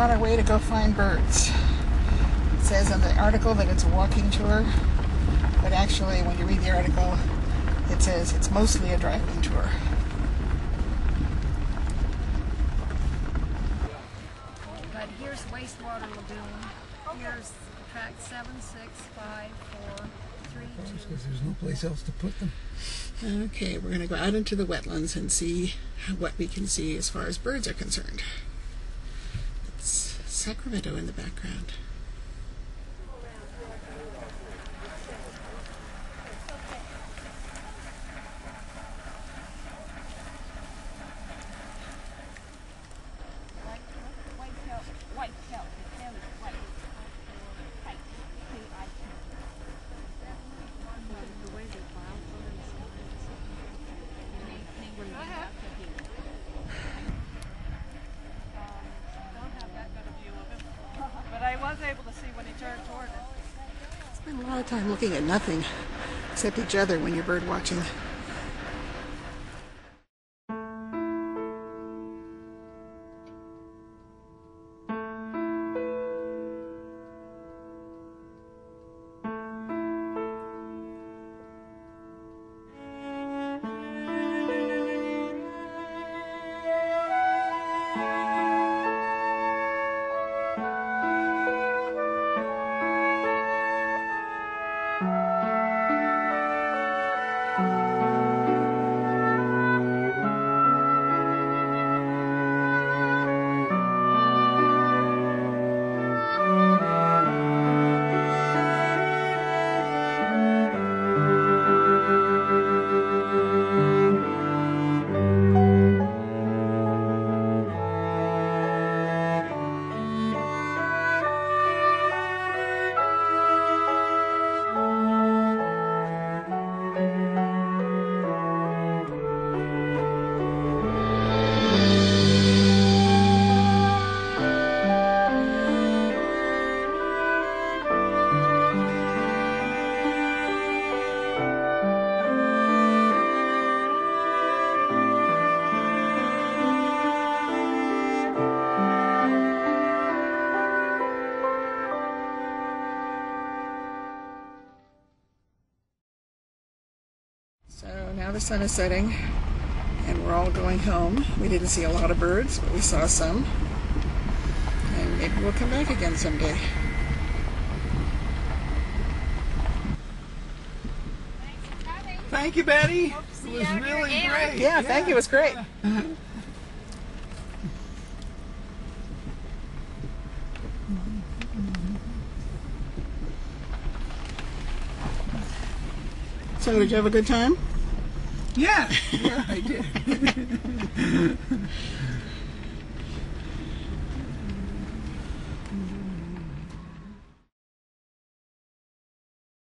on our way to go find birds. It says in the article that it's a walking tour, but actually when you read the article, it says it's mostly a driving tour. But here's wastewater lagoon. Here's track 7, 6, 5, 4, 3, 2. Because there's no place else to put them. Okay, we're going to go out into the wetlands and see what we can see as far as birds are concerned. It's Sacramento in the background. I was able to see when he turned toward it. Spend a lot of time looking at nothing except each other when you're bird watching. So now the sun is setting and we're all going home. We didn't see a lot of birds, but we saw some. And maybe we'll come back again someday. Thank you, Betty. It was really great. Yeah, thank you. It was great. So, did you have a good time? Yeah, I did.